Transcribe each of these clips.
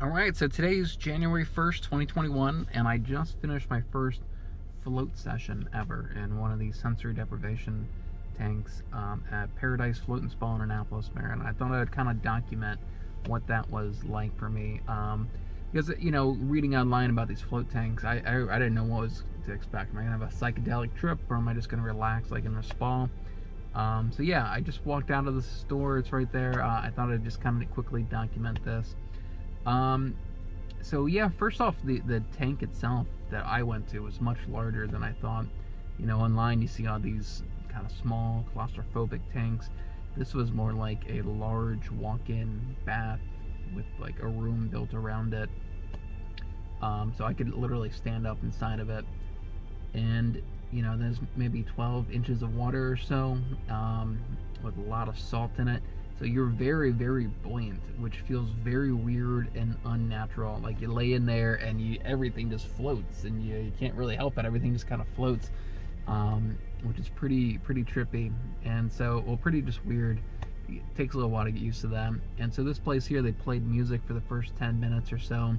Alright, so today's January 1st, 2021, and I just finished my first float session ever in one of these sensory deprivation tanks at Paradise Float and Spa in Annapolis, Maryland. I thought I'd kind of document what that was like for me. Because, reading online about these float tanks, I didn't know what was to expect. Am I going to have a psychedelic trip, or am I just going to relax like in a spa? So yeah, I just walked out of the store. It's right there. I thought I'd just kind of quickly document this. So yeah, first off, the tank itself that I went to was much larger than I thought. Online you see all these kind of small claustrophobic tanks. This was more like a large walk-in bath with like a room built around it. So I could literally stand up inside of it. And, there's maybe 12 inches of water or so, with a lot of salt in it. So you're very, very buoyant, which feels very weird and unnatural. Like you lay in there and everything just floats, and you can't really help it. Everything just kind of floats, which is pretty trippy. And so, pretty just weird. It takes a little while to get used to that. And so this place here, they played music for the first 10 minutes or so.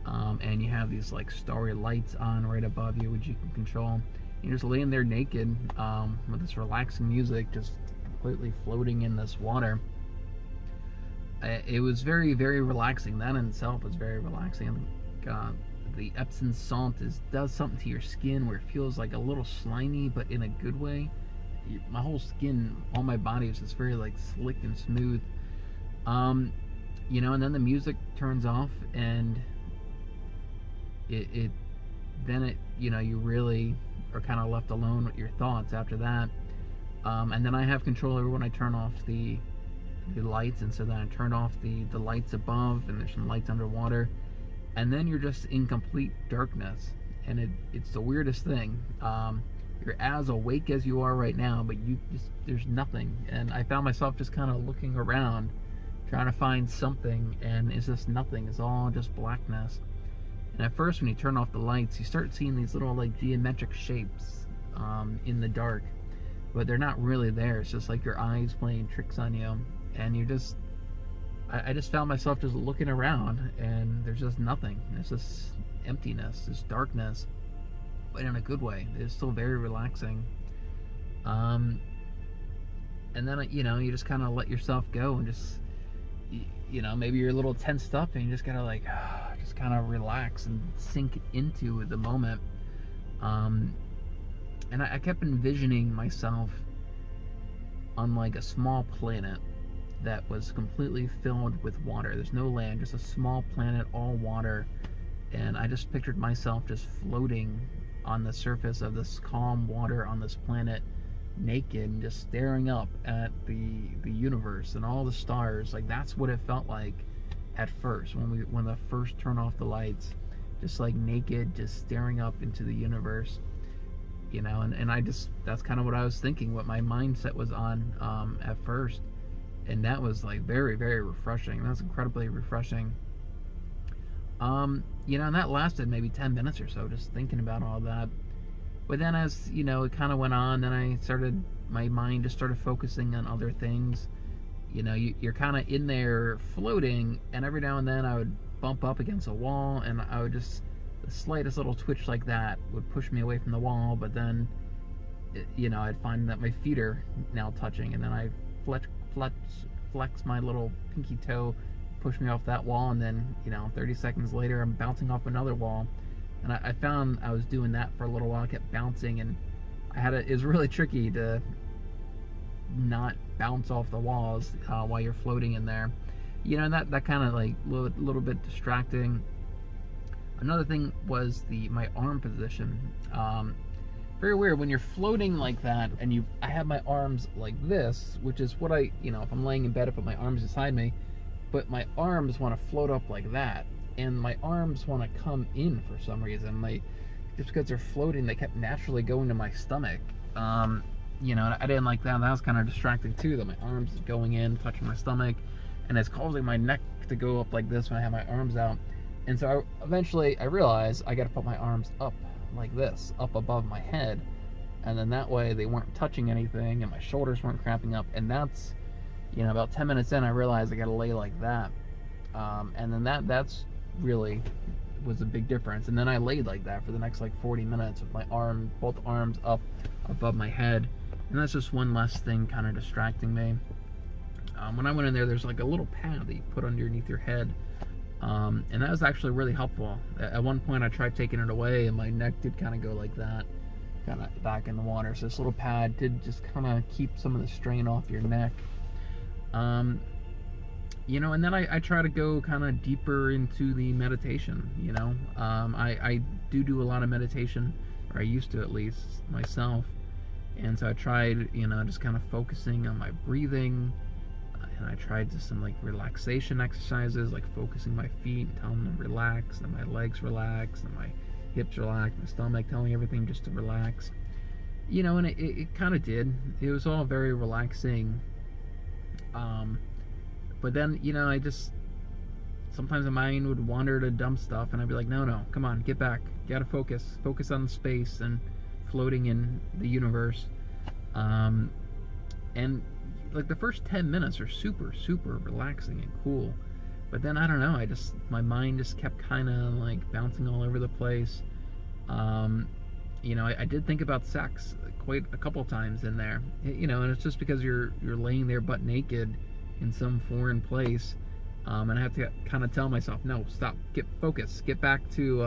And you have these like starry lights on right above you, which you can control. You're just laying there naked, with this relaxing music, just completely floating in this water. It was very, very relaxing. That in itself was very relaxing. The Epsom salt does something to your skin where it feels like a little slimy, but in a good way. My whole skin, all my body is just very like slick and smooth. And then the music turns off, and you really are kind of left alone with your thoughts after that. And then I have control over when I turn off the lights, and so then I turn off the lights above, and there's some lights underwater, and then you're just in complete darkness, and it's the weirdest thing. You're as awake as you are right now, but there's nothing. And I found myself just kind of looking around, trying to find something, and it's just nothing. It's all just blackness. And at first, when you turn off the lights, you start seeing these little like geometric shapes in the dark, but they're not really there. It's just like your eyes playing tricks on you, and I just found myself just looking around, and there's just nothing. It's just emptiness, this darkness, but in a good way. It's still very relaxing. And then you just kind of let yourself go, and just maybe you're a little tensed up, and you just gotta like just kind of relax and sink into the moment. And I kept envisioning myself on like a small planet that was completely filled with water. There's no land, just a small planet, all water. And I just pictured myself just floating on the surface of this calm water on this planet, naked, and just staring up at the universe and all the stars. Like that's what it felt like at first when the first turn off the lights, just like naked, just staring up into the universe. And that's kind of what I was thinking, what my mindset was on at first. And that was like very, very refreshing. That was incredibly refreshing. And that lasted maybe 10 minutes or so, just thinking about all that. But then as, it kind of went on, then my mind just started focusing on other things. You're kind of in there floating, and every now and then I would bump up against a wall, and I would the slightest little twitch like that would push me away from the wall, but then, I'd find that my feet are now touching, and then I flex my little pinky toe, push me off that wall, and then, 30 seconds later, I'm bouncing off another wall. And I found I was doing that for a little while. I kept bouncing, and it was really tricky to not bounce off the walls while you're floating in there. And that kind of like little bit distracting. Another thing was my arm position. Very weird when you're floating like that, and I have my arms like this, which is what if I'm laying in bed, I put my arms beside me, but my arms want to float up like that, and my arms want to come in for some reason. Just because they're floating, they kept naturally going to my stomach. I didn't like that. That was kind of distracting too, that my arms going in, touching my stomach, and it's causing my neck to go up like this when I have my arms out. And so eventually I realized I got to put my arms up like this, up above my head, and then that way they weren't touching anything, and my shoulders weren't cramping up. And that's about 10 minutes in, I realized I got to lay like that. And then that's really was a big difference. And then I laid like that for the next like 40 minutes with my both arms up above my head, and that's just one less thing kind of distracting me. When I went in there, there's like a little pad that you put underneath your head, and that was actually really helpful. At one point I tried taking it away and my neck did kind of go like that, kind of back in the water. So this little pad did just kind of keep some of the strain off your neck. You know, and then I try to go kind of deeper into the meditation, you know. I do a lot of meditation, or I used to at least, myself. And so I tried, you know, just kind of focusing on my breathing. And I tried just some like relaxation exercises, like focusing my feet and telling them to relax, and my legs relax, and my hips relax, my stomach, telling everything just to relax. You know, and it kind of did. It was all very relaxing. But then, you know, sometimes the mind would wander to dumb stuff, and I'd be like, no, come on, get back. You gotta focus on space and floating in the universe. And like the first 10 minutes are super, super relaxing and cool. But then, I don't know, my mind just kept kind of like bouncing all over the place. You know, I did think about sex quite a couple times in there, you know, and it's just because you're laying there butt naked in some foreign place, and I have to kind of tell myself, no, stop, get focused, get back to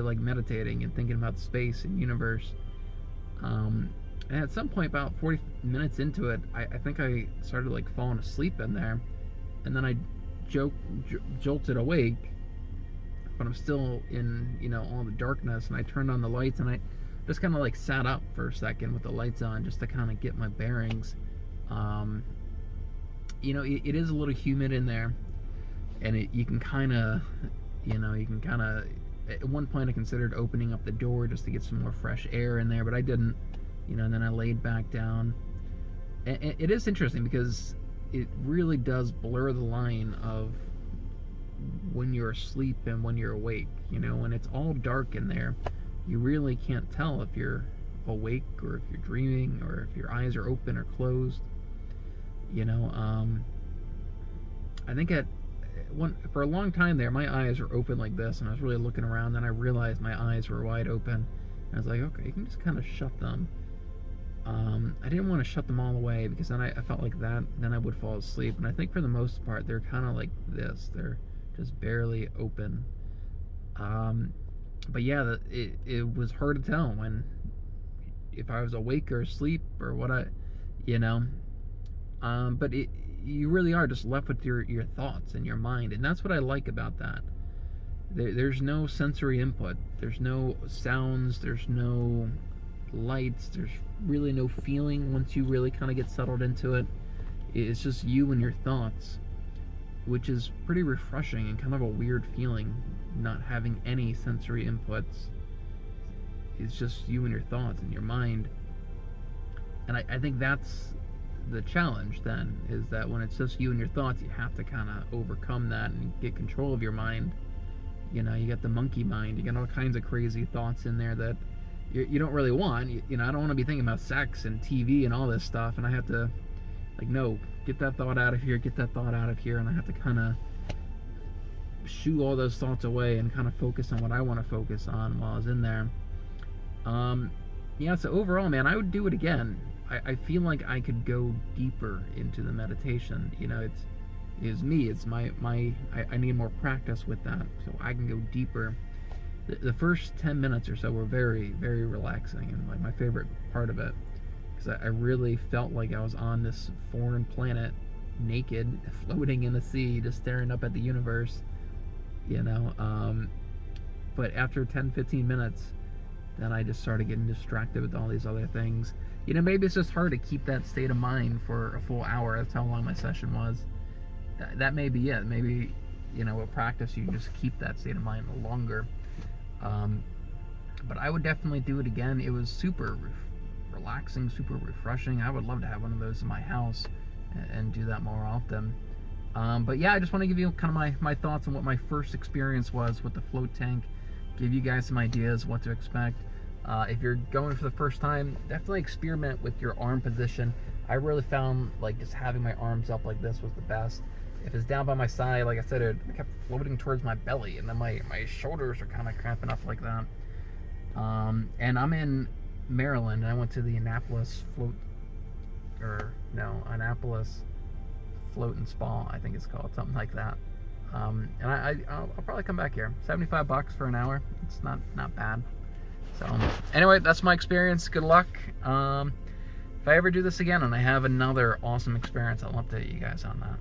like meditating and thinking about space and universe. And at some point, about 40 minutes into it, I think I started like falling asleep in there, and then I jolted awake, but I'm still in, you know, all the darkness, and I turned on the lights, and I just kind of like sat up for a second with the lights on just to kind of get my bearings. You know, it is a little humid in there, and you can kind of, at one point I considered opening up the door just to get some more fresh air in there, but I didn't, you know, and then I laid back down. And it is interesting because it really does blur the line of when you're asleep and when you're awake. You know, when it's all dark in there, you really can't tell if you're awake or if you're dreaming or if your eyes are open or closed. You know, I think for a long time there, my eyes were open like this, and I was really looking around, and I realized my eyes were wide open, and I was like, okay, you can just kind of shut them. I didn't want to shut them all the way, because then I felt like then I would fall asleep, and I think for the most part, they're kind of like this. They're just barely open. But yeah, it was hard to tell if I was awake or asleep or what you know. But you really are just left with your thoughts and your mind, and that's what I like about that. There's no sensory input, there's no sounds, there's no lights, there's really no feeling once you really kind of get settled into it. It's just you and your thoughts, which is pretty refreshing and kind of a weird feeling, not having any sensory inputs. It's just you and your thoughts and your mind. And I think that's the challenge then, is that when it's just you and your thoughts, you have to kind of overcome that and get control of your mind. You know, you got the monkey mind, you got all kinds of crazy thoughts in there that you don't really want. You know, I don't want to be thinking about sex and TV and all this stuff, and I have to, like, no, get that thought out of here, get that thought out of here, and I have to kind of shoo all those thoughts away and kind of focus on what I want to focus on while I was in there. Yeah, so overall, man, I would do it again. I feel like I could go deeper into the meditation. You know, it's me. It's I need more practice with that, so I can go deeper. The first 10 minutes or so were very, very relaxing, and like my favorite part of it, because I really felt like I was on this foreign planet, naked, floating in the sea, just staring up at the universe. You know, but after 10-15 minutes, then I just started getting distracted with all these other things. You know, maybe it's just hard to keep that state of mind for a full hour. That's how long my session was. That may be it. Maybe, you know, with practice, you just keep that state of mind longer. But I would definitely do it again. It was super relaxing, super refreshing. I would love to have one of those in my house and do that more often. But yeah, I just want to give you kind of my thoughts on what my first experience was with the float tank. Give you guys some ideas what to expect. If you're going for the first time, definitely experiment with your arm position. I really found like just having my arms up like this was the best. If it's down by my side, like I said, it kept floating towards my belly, and then my shoulders are kind of cramping up like that. And I'm in Maryland, and I went to the Annapolis Annapolis Float and Spa, I think it's called, something like that. And I'll probably come back here. $75 for an hour. It's not bad. So anyway, that's my experience. Good luck. If I ever do this again and I have another awesome experience, I'll update you guys on that.